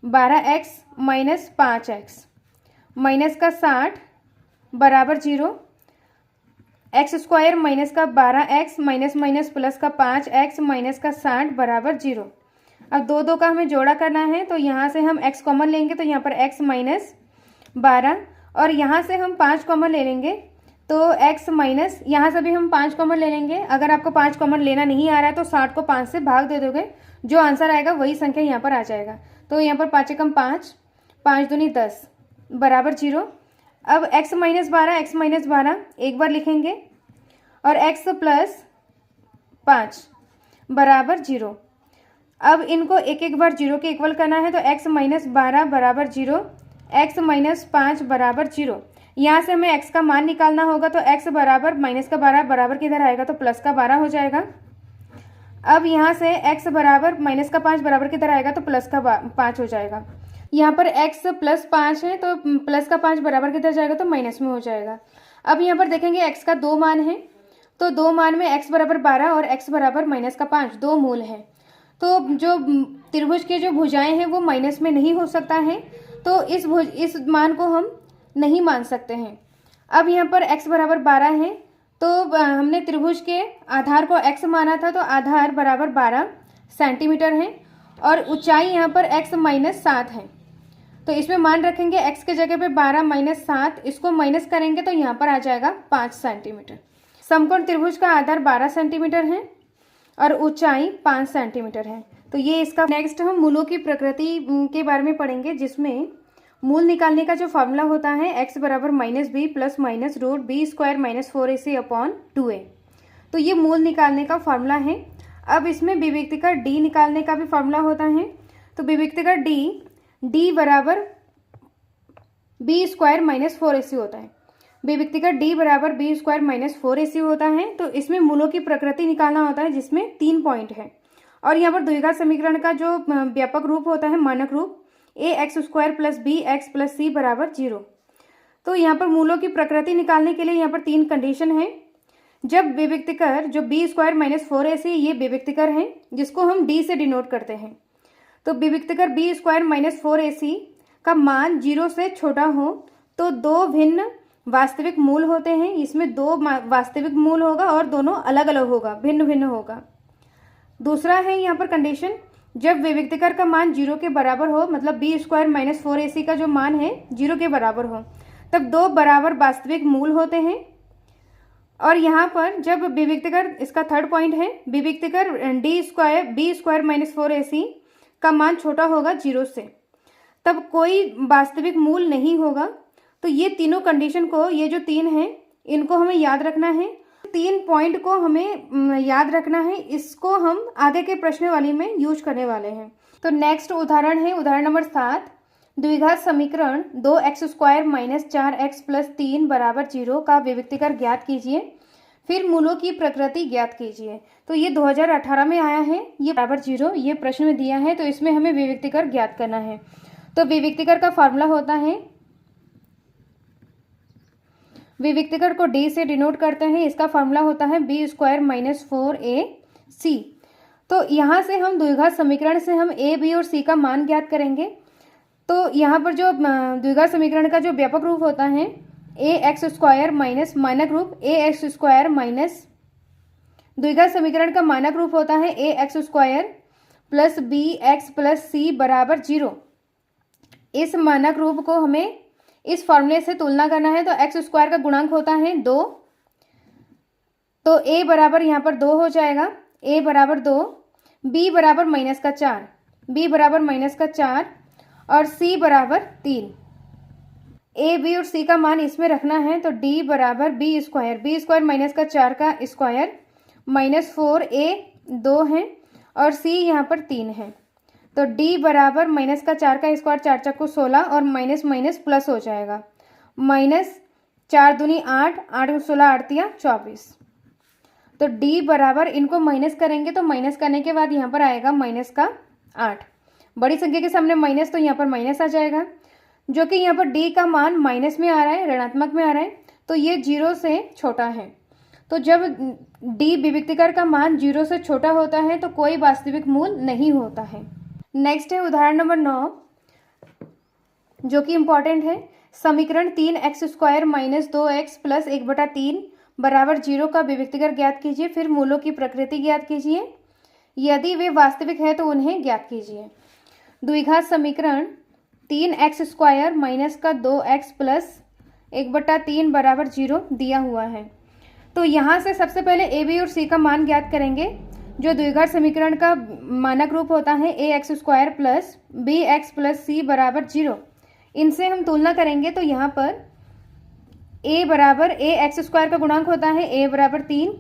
12x minus 5x minus का 60 बराबर 0, एक्स स्क्वायर माइनस का 12x माइनस माइनस प्लस का 5x माइनस का 60 बराबर 0। अब 2 2 का हमें जोड़ा करना है, तो यहाँ से हम x कॉमन लेंगे तो यहाँ पर x माइनस 12, और यहाँ से हम 5 कॉमन ले लेंगे तो x माइनस, यहाँ से भी हम 5 कॉमन ले लेंगे। अगर आपको 5 कॉमन लेना नहीं आ रहा है तो 60 को 5 से भाग दे दोगे, जो आंसर आएगा वही संख्या यहाँ पर आ जाएगा। तो यहाँ पर 5 एकम 5, 5 दूनी 10 बराबर 0। अब x माइनस 12 एक बार लिखेंगे और x प्लस 5 बराबर 0। अब इनको एक एक बार 0 के इक्वल करना है, तो x माइनस 12 बराबर 0, x माइनस 5 बराबर 0। यहाँ से हमें x का मान निकालना होगा, तो x बराबर माइनस का 12 बराबर किधर आएगा तो प्लस का 12 हो जाएगा। अब यहाँ से x बराबर माइनस का 5 बराबर किधर आएगा तो प्लस का 5 हो जाएगा। यहाँ पर x प्लस 5 है तो प्लस का 5 बराबर किधर जाएगा तो माइनस में हो जाएगा। अब यहाँ पर देखेंगे x का 2 मान है, तो 2 मान में x बराबर 12 और x बराबर माइनस का 5 2 मूल है। तो जो त्रिभुज के जो भुजाएं हैं वो माइनस में नहीं हो सकता है, तो इस मान को हम नहीं मान सकते हैं। अब यहाँ पर x बराबर 12 है, तो हमने त्रिभुज के आधार को x माना था, तो आधार बराबर 12 सेंटीमीटर है और ऊंचाई यहाँ पर x माइनस 7 है। तो इसमें मान रखेंगे x के जगह पे 12 माइनस 7, इसको माइनस करेंगे तो यहाँ पर आ जाएगा 5 सेंटीमीटर। समकोण त्रिभुज का आधार 12 सेंटीमीटर है और ऊंचाई 5 सेंटीमीटर है। तो ये इसका नेक्स्ट हम मूलों की प्रकृति के बारे में पढ़ेंगे, जिसमें मूल निकालने का जो फॉर्मूला होता है x बराबर minus b plus minus root b square minus 4ac upon 2a। तो ये मूल निकालने का फॉर्मूला है। अब इसमें विविक्तिकर d निकालने का भी फॉर्मूला होता है। तो विविक्तिकर d बराबर बी स्क्वायर माइनस 4ac होता है। विविक्तिकर d बराबर बी स्क्वायर माइनस 4ac होता है। तो इसमें मूलों की प्रकृति निकालना होता है, जिसमें 3 पॉइंट है। और यहाँ पर द्विघात समीकरण का जो व्यापक रूप होता है, मानक रूप, ax square plus b x plus c बराबर 0। तो यहाँ पर मूलों की प्रकृति निकालने के लिए यहाँ पर 3 कंडीशन है। जब विविक्तिकर जो बी स्क्वायर माइनस 4ac, ये विविक्तिकर है जिसको हम d से डिनोट करते हैं। तो विविक्तिकर बी स्क्वायर माइनस 4ac का मान 0 से छोटा हो तो 2 भिन्न वास्तविक मूल होते हैं। इसमें 2 वास्तविक मूल होगा और दोनों अलग अलग होगा, भिन्न भिन्न होगा। दूसरा है यहाँ पर कंडीशन जब विविक्तिकर का मान 0 के बराबर हो, मतलब बी स्क्वायर माइनस 4ac का जो मान है 0 के बराबर हो, तब दो बराबर वास्तविक मूल होते हैं। और यहाँ पर जब विविक्तिकर, इसका थर्ड पॉइंट है, विविक्तिकर बी स्क्वायर माइनस 4ac का मान छोटा होगा 0 से, तब कोई वास्तविक मूल नहीं होगा। तो ये तीनों कंडीशन को, ये जो तीन हैं, इनको हमें याद रखना है। 3 पॉइंट को हमें याद रखना है, इसको हम आगे के प्रश्नावली में यूज करने वाले हैं। तो नेक्स्ट उदाहरण है उदाहरण नंबर 7। द्विघात समीकरण 2x² माइनस 4x प्लस 3 बराबर 0 का विविक्तिकर ज्ञात कीजिए, फिर मूलों की प्रकृति ज्ञात कीजिए। तो ये 2018 में आया है, ये बराबर 0 ये प्रश्न में दिया है, तो इसमें हमें विविक्तिकर ज्ञात करना है। तो विविक्तिकर का फॉर्मूला होता है, विविक्तिकर को d से डिनोट करते हैं, इसका फॉर्मूला होता है बी स्क्वायर माइनस 4ac। तो यहाँ से हम द्विघात समीकरण से हम a, b और c का मान ज्ञात करेंगे। तो यहाँ पर जो द्विघात समीकरण का जो व्यापक रूप होता है ax² माइनस मानक रूप ax² माइनस, द्विघात समीकरण का मानक रूप होता है ax² plus bx plus c बराबर 0। इस मानक रूप को हमें इस फॉर्मूले से तुलना करना है। तो x² का गुणांक होता है 2, तो a बराबर यहाँ पर 2 हो जाएगा, a बराबर 2, b बराबर माइनस का 4, b बराबर माइनस का 4 और c बराबर 3। a, b और c का मान इसमें रखना है, तो d बराबर b स्क्वायर माइनस का 4 का स्क्वायर माइनस 4a 2 है और c यहाँ पर 3 है। तो d बराबर माइनस का 4 का स्क्वायर 4 चक्कू 16 और माइनस माइनस प्लस हो जाएगा, माइनस 4 दूनी 8, 8 16 8 तिया 24। तो d बराबर, इनको माइनस करेंगे तो माइनस करने के बाद यहाँ पर आएगा माइनस का 8, बड़ी संख्या के सामने माइनस, तो यहाँ पर माइनस आ जाएगा, जो कि यहाँ पर d का मान माइनस में आ रहा है, ऋणात्मक में आ रहा है, तो ये 0 से छोटा है। तो जब d विविक्तिकर का मान 0 से छोटा होता है तो कोई वास्तविक मूल नहीं होता है। नेक्स्ट है उदाहरण नंबर 9, जो कि इंपॉर्टेंट है। समीकरण 3x² माइनस 2x प्लस 1/3 बराबर 0 का विविक्तिकर ज्ञात कीजिए, फिर मूलों की प्रकृति ज्ञात कीजिए, यदि वे वास्तविक है तो उन्हें ज्ञात कीजिए। द्विघात समीकरण 3x² माइनस का 2x प्लस 1/3 बराबर 0 दिया हुआ है। तो यहाँ से सबसे पहले a, b और c का मान ज्ञात करेंगे। जो द्विघात समीकरण का मानक रूप होता है ax² plus bx plus c बराबर 0, इनसे हम तुलना करेंगे। तो यहाँ पर a बराबर ax² का गुणांक होता है a बराबर 3,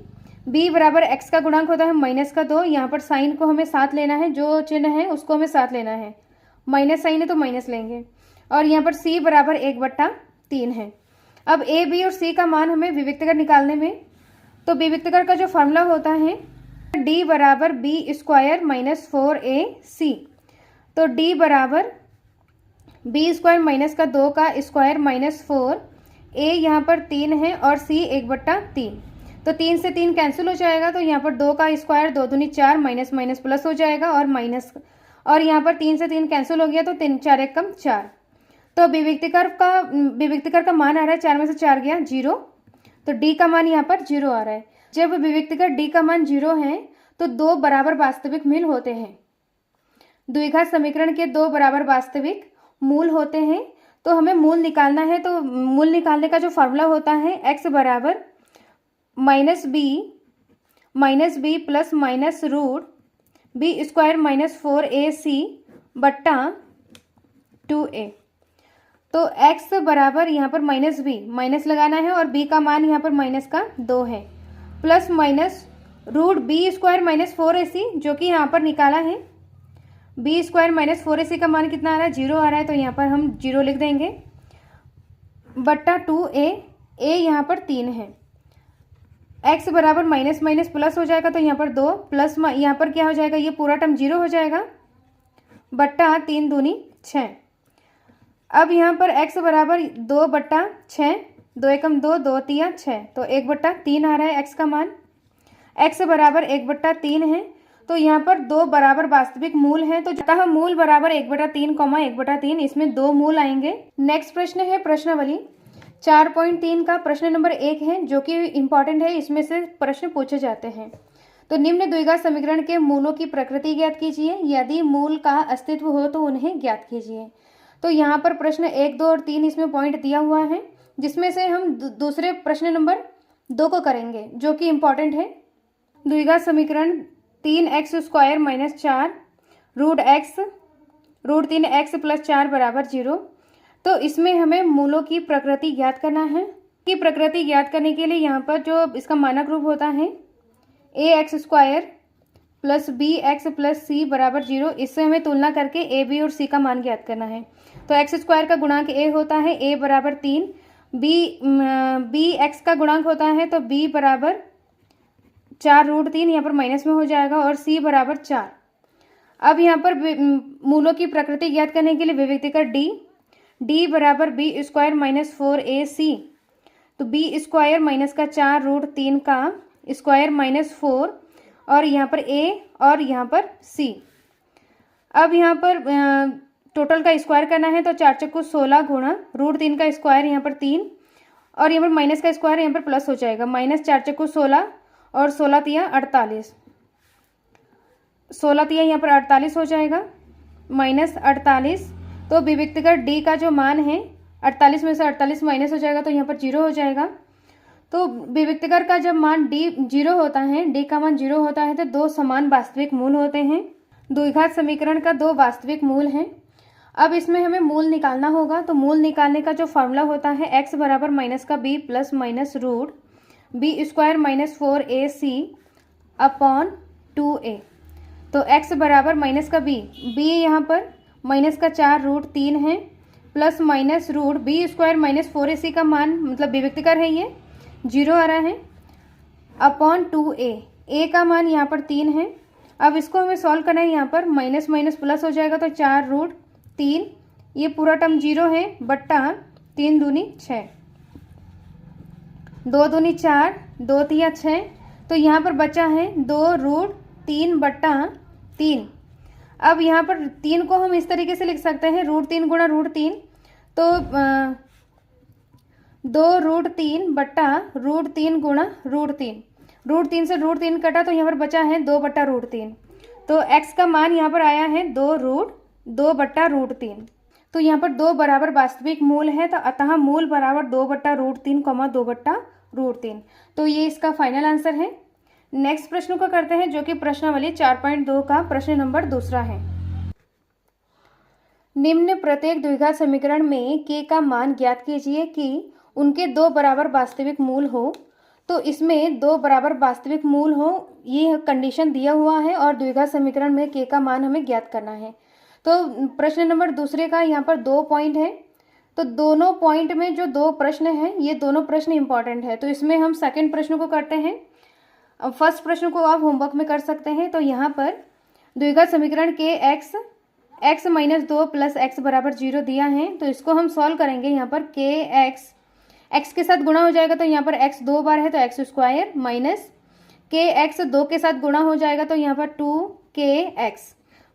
b बराबर x का गुणांक होता है माइनस का 2, यहाँ पर साइन को हमें साथ लेना है, जो चिन्ह है उसको हमें साथ लेना है, माइनस साइन है तो माइनस लेंगे, और यहाँ पर c बराबर 1/3 है। अब a, b और c का मान हमें विविक्तिकर निकालने में, तो विविक्तिकर का जो फॉर्मूला होता है d बराबर b² माइनस 4ac। तो d बराबर b² माइनस का 2 का स्क्वायर माइनस 4, a यहाँ पर 3 है और c 1/3, तो 3 से 3 कैंसिल हो जाएगा, तो यहाँ पर 2 का स्क्वायर 2 दूनी 4 माइनस माइनस प्लस हो जाएगा और माइनस, और यहाँ पर 3 से 3 कैंसिल हो गया, तो 3 4 1 कम 4। तो विविक्तिकर का मान आ रहा है 4 में से 4 गया 0, तो d का मान यहाँ पर 0 आ रहा है। जब विविक्तिकर d का मान 0 है तो दो बराबर वास्तविक मूल होते हैं। द्विघात समीकरण के दो बराबर वास्तविक मूल होते हैं, तो हमें मूल निकालना है। तो मूल निकालने का जो फॉर्मूला होता है x बराबर minus b plus minus root b² minus 4ac बट्टा 2a। तो x बराबर यहाँ पर माइनस बी, माइनस लगाना है, और b का मान यहाँ पर माइनस का 2 है, plus minus root b² minus 4ac, जो कि यहाँ पर निकाला है। b² माइनस 4ac का मान कितना आ रहा है, 0 आ रहा है, तो यहाँ पर हम 0 लिख देंगे, बट्टा 2a, a यहाँ पर 3 है। x बराबर माइनस माइनस प्लस हो जाएगा, तो यहाँ पर 2 प्लस यहाँ पर क्या हो जाएगा, ये पूरा टर्म 0 हो जाएगा, बट्टा 3 दूनी 6। अब यहाँ पर x बराबर 2/6, 2 एकम 2, 2 तिया 6, तो 1/3 आ रहा है x का मान। x बराबर 1/3 है, तो यहाँ पर दो बराबर वास्तविक मूल हैं, तो अतः मूल बराबर 1/3, 1/3, इसमें दो मूल आएंगे। नेक्स्ट प्रश्न है प्रश्नावली 4.3 का प्रश्न नंबर 1 है, जो कि इम्पॉर्टेंट है, इसमें से प्रश्न पूछे जाते हैं। तो निम्न द्विघात समीकरण के मूलों की प्रकृति ज्ञात कीजिए, यदि मूल का अस्तित्व हो तो उन्हें ज्ञात कीजिए। तो यहाँ पर प्रश्न 1, 2 और 3 इसमें पॉइंट दिया हुआ है, जिसमें से हम दूसरे प्रश्न नंबर 2 को करेंगे, जो कि इम्पॉर्टेंट है। द्विघात समीकरण 3x² - 4 √3x + 4 = 0। तो इसमें हमें मूलों की प्रकृति ज्ञात करना है। की प्रकृति ज्ञात करने के लिए यहाँ पर जो इसका मानक रूप होता है ax² + bx + c = 0, इससे हमें तुलना करके a, b और c का मान ज्ञात करना है। तो x² का गुणांक a होता है, a = 3, b x का गुणांक होता है तो b = 4 √3, यहाँ पर माइनस में हो जाएगा, और c = 4। अब यहाँ पर मूलों की प्रकृति ज्ञात करने के लिए विभक्तिकर d = b² - 4ac, तो b² - का 4 √3 का स्क्वायर -4, और यहाँ पर a और यहाँ पर c। अब यहाँ पर टोटल का स्क्वायर करना है, तो 4 × 16 गुणा √3 का स्क्वायर यहाँ पर 3, और यहाँ पर माइनस का स्क्वायर यहाँ पर प्लस हो जाएगा, -4 × 16 और 16 × 48, 16 × यहाँ पर 48 हो जाएगा, -48। तो विभक्तिकर d का जो मान है 48 में से 48 माइनस हो जाएगा, तो यहाँ पर 0 हो जाएगा। तो विभक्तिकर का जब मान d 0 होता है, d का मान 0 होता है, तो 2 समान वास्तविक मूल होते हैं। द्विघात समीकरण का 2 वास्तविक मूल हैं। अब इसमें हमें मूल निकालना होगा। तो मूल निकालने का जो फॉर्मूला होता है x = -b + -√b² - 4ac / 2a। तो x = -b यहाँ पर -4 √3 है, प्लस √b² - 4ac का मान मतलब विभक्तिकर है, ये 0 आ रहा है, / 2a। a का मान यहाँ पर 3 है। अब इसको हमें सॉल्व करना है, यहाँ पर माइनस माइनस प्लस हो जाएगा, तो 4 √3, ये पूरा टर्म 0 है, बट्टा 3 दूनी 6, 2 दूनी 4, 2 तिया 6, तो यहाँ पर बचा है 2 √3 बट्टा 3। अब यहाँ पर 3 को हम इस तरीके से लिख सकते हैं, √3 गुणा √3, तो 2 √3 बट्टा √3 गुणा √3, √3 से √3 कटा, तो यहाँ पर बचा है 2 बट्टा √3। तो x का मान यहाँ पर आया है 2 बट्टा √3। तो यहाँ पर 2 बराबर वास्तविक मूल है, तो अतः मूल बराबर 2 बट्टा √3, 2 बट्टा √3। तो ये इसका फाइनल आंसर है। नेक्स्ट प्रश्न को करते हैं, जो कि प्रश्नावली 4.2 का प्रश्न नंबर 2 है। निम्न प्रत्येक द्विघात समीकरण में k का मान ज्ञात कीजिए कि उनके 2 बराबर वास्तविक मूल हो। तो इसमें 2 बराबर वास्तविक मूल हो, ये कंडीशन दिया हुआ है, और द्विघात समीकरण में k का मान हमें ज्ञात करना है। तो प्रश्न नंबर 2 का यहाँ पर 2 पॉइंट है, तो दोनों पॉइंट में जो 2 प्रश्न हैं, ये दोनों प्रश्न इंपॉर्टेंट है। तो इसमें हम सेकंड प्रश्न को करते हैं। अब फर्स्ट प्रश्न को आप होमवर्क में कर सकते हैं। तो यहाँ पर द्विघात समीकरण के x - 2 + x = 0 दिया है, तो इसको हम सॉल्व करेंगे। यहाँ पर के x के साथ गुणा हो जाएगा, तो यहाँ पर x 2 बार है, तो x² माइनस के x 2 के साथ गुणा हो जाएगा, तो यहाँ पर 2kx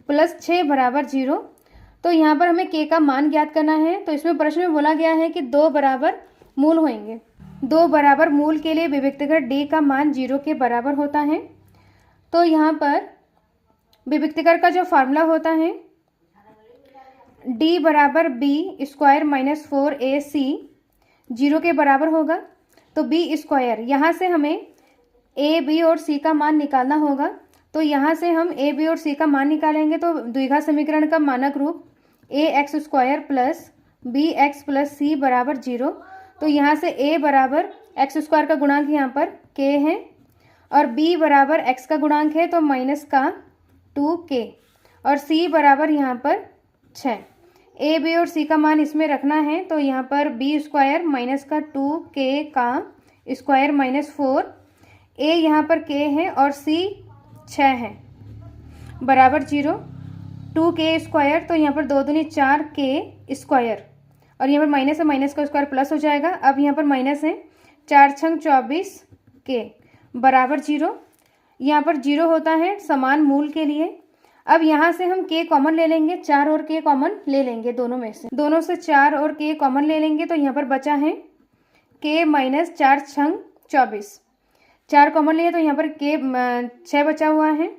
+ 6 = 0। तो यहाँ पर हमें k का मान ज्ञात करना है। तो इसमें प्रश्न में बोला गया है कि 2 बराबर मूल होंगे। 2 बराबर मूल के लिए विभक्तिकर d का मान 0 के बराबर होता है। तो यहाँ पर विभक्तिकर का जो फार्मूला होता है d = b² - 4ac 0 के बराबर होगा। तो b², यहाँ से हमें a, b और c का मान निकालना होगा। तो यहाँ से हम a, b और c का मान निकालेंगे। तो द्विघात समीकरण का मानक रूप ax² + bx + c = 0। तो यहाँ से a बराबर x² का गुणांक यहाँ पर k है, और b बराबर x का गुणांक है, तो माइनस का 2k, और c बराबर यहाँ पर 6। a, b और c का मान इसमें रखना है। तो यहाँ पर b² माइनस का 2k का स्क्वायर -4, a यहाँ पर k है और c 6 है, बराबर 0, 2k²। तो यहाँ पर 2 दूनी 4k², और यहाँ पर माइनस है, माइनस का स्क्वायर प्लस हो जाएगा। अब यहाँ पर माइनस है, 4 × 24k बराबर 0। यहाँ पर 0 होता है समान मूल के लिए। अब यहाँ से हम k कॉमन ले लेंगे, 4 और k कॉमन ले लेंगे, दोनों में से 4 और k कॉमन ले लेंगे। तो यहाँ पर बचा है k - 4 × 24, 4 कॉमन लिए तो यहाँ पर के 6 बचा हुआ है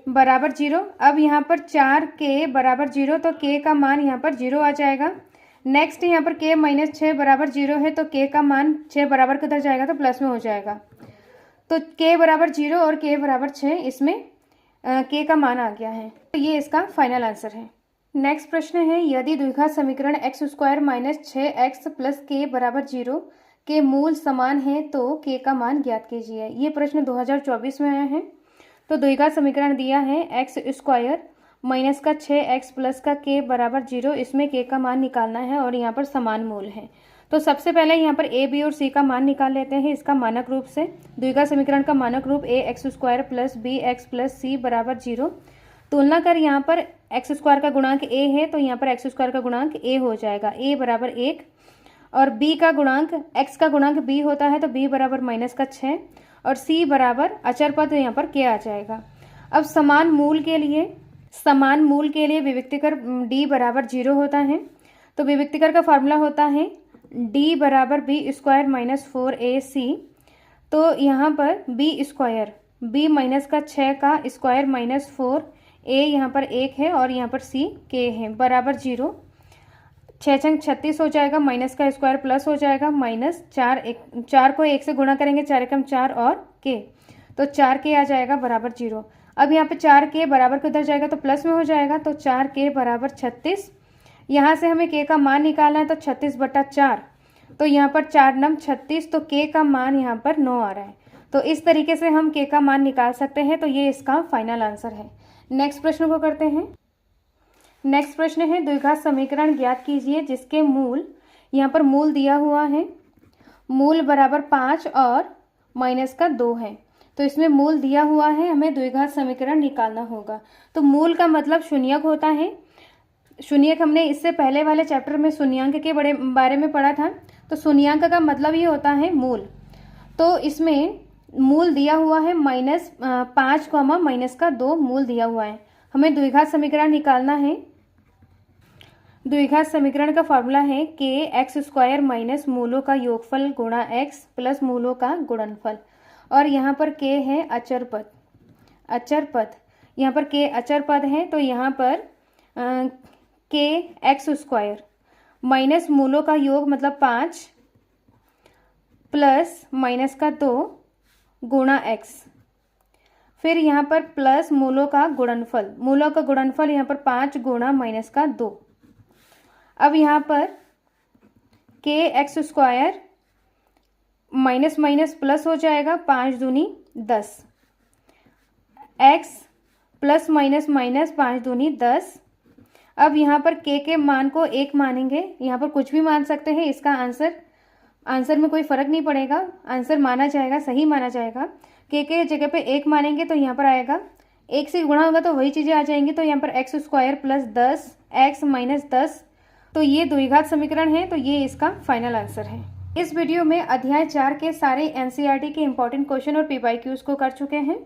बराबर 0। अब यहाँ पर 4 के बराबर 0 तो के का मान यहाँ पर 0 आ जाएगा। नेक्स्ट यहाँ पर के माइनस 6 बराबर 0 है तो के का मान 6 बराबर किधर जाएगा तो प्लस में हो जाएगा। तो के बराबर 0 और के बराबर 6, इसमें के का मान आ गया है, तो ये इसका फाइनल आंसर है। नेक्स्ट प्रश्न है, यदि द्विघात समीकरण x square minus 6x plus के बराबर 0 के मूल समान है तो के का मान ज्ञात कीजिए। ये प्रश्न 2024 में आया है। तो द्विघात समीकरण दिया है एक्स स्क्वायर माइनस का 6x प्लस का के बराबर 0, इसमें के का मान निकालना है और यहाँ पर समान मूल है। तो सबसे पहले यहाँ पर ए बी और सी का मान निकाल लेते हैं इसका मानक रूप से। द्विघात समीकरण का मानक रूप a x square plus b x plus c बराबर 0। तुलना कर यहाँ पर एक्स स्क्वायर का गुणांक ए है तो यहाँ पर एक्स स्क्वायर का गुणांक ए हो जाएगा, ए बराबर 1, और बी का गुणांक एक्स का गुणांक बी होता है तो बी बराबर माइनस का 6, और सी बराबर अचर पद यहाँ पर के आ जाएगा। अब समान मूल के लिए विविक्तिकर डी बराबर 0 होता है। तो विविक्तिकर का फार्मूला होता है डी बराबर बी स्क्वायर माइनस 4ac। तो यहाँ पर बी स्क्वायर बी माइनस का 6 का स्क्वायर माइनस 4, ए यहाँ पर 1 है और यहाँ पर सी के है बराबर 0। 6 छंग 36 हो जाएगा, माइनस का स्क्वायर प्लस हो जाएगा, माइनस 4 को 1 से गुणा करेंगे, 4 एकम 4 और के, तो 4 के आ जाएगा बराबर 0। अब यहाँ पे 4 के बराबर किधर जाएगा तो प्लस में हो जाएगा, तो 4 के बराबर 36। यहाँ से हमें के का मान निकालना है तो 36/4, तो यहाँ पर 4 नम 36, तो के का मान यहाँ पर 9 आ रहा है। तो इस तरीके से हम के का मान निकाल सकते हैं। तो ये इसका फाइनल आंसर है। नेक्स्ट प्रश्न को करते हैं। नेक्स्ट प्रश्न है, द्विघात समीकरण ज्ञात कीजिए जिसके मूल, यहाँ पर मूल दिया हुआ है, मूल बराबर 5 और माइनस का 2 है। तो इसमें मूल दिया हुआ है, हमें द्विघात समीकरण निकालना होगा। तो मूल का मतलब शून्यक होता है। शून्यक हमने इससे पहले वाले चैप्टर में शून्यांक के बारे में पढ़ा था। तो शून्यांक का मतलब ही होता है मूल। तो इसमें मूल दिया हुआ है -5, माइनस का 2 मूल दिया हुआ है। हमें द्विघात समीकरण निकालना है। द्विघात समीकरण का फॉर्मूला है के एक्स स्क्वायर माइनस मूलों का योगफल गुणा एक्स प्लस मूलों का गुणनफल, और यहाँ पर के है अचर पद। यहाँ पर के अचर पद है तो यहाँ पर के एक्स स्क्वायर माइनस मूलों का योग मतलब 5 प्लस माइनस का 2 गुणा एक्स, फिर यहाँ पर प्लस मूलों का गुणनफल यहाँ पर 5 गुणा माइनस का 2। अब यहाँ पर के x square minus minus plus हो जाएगा, 5 दूनी 10, एक्स प्लस माइनस माइनस 5 दूनी 10। अब यहाँ पर के मान को 1 मानेंगे, यहाँ पर कुछ भी मान सकते हैं, इसका आंसर में कोई फर्क नहीं पड़ेगा, आंसर माना जाएगा, सही माना जाएगा। के जगह पे 1 मानेंगे तो यहाँ पर आएगा, 1 से गुणा होगा तो वही चीज़ें आ जाएंगी। तो यहाँ पर x square plus 10 x minus 10, तो ये द्विघात समीकरण है। तो ये इसका फाइनल आंसर है। इस वीडियो में अध्याय 4 के सारे एनसीईआरटी के इंपॉर्टेंट क्वेश्चन और पीवाईक्यूज को कर चुके हैं।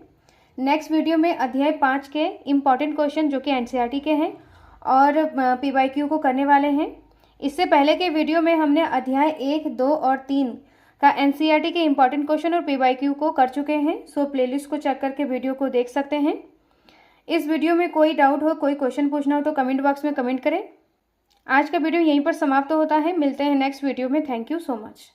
नेक्स्ट वीडियो में अध्याय 5 के इंपॉर्टेंट क्वेश्चन जो कि एनसीईआरटी के हैं और पीवाईक्यू को करने वाले हैं। इससे पहले के वीडियो में हमने अध्याय 1, 2 और 3 का एनसीईआरटी के इंपॉर्टेंट क्वेश्चन और पीवाईक्यू को कर चुके हैं। सो प्लेलिस्ट को चेक करके वीडियो को देख सकते हैं। इस वीडियो में कोई डाउट हो, कोई क्वेश्चन पूछना हो तो कमेंट बॉक्स में कमेंट करें। आज का वीडियो यहीं पर समाप्त होता है। मिलते हैं नेक्स्ट वीडियो में। Thank you so much.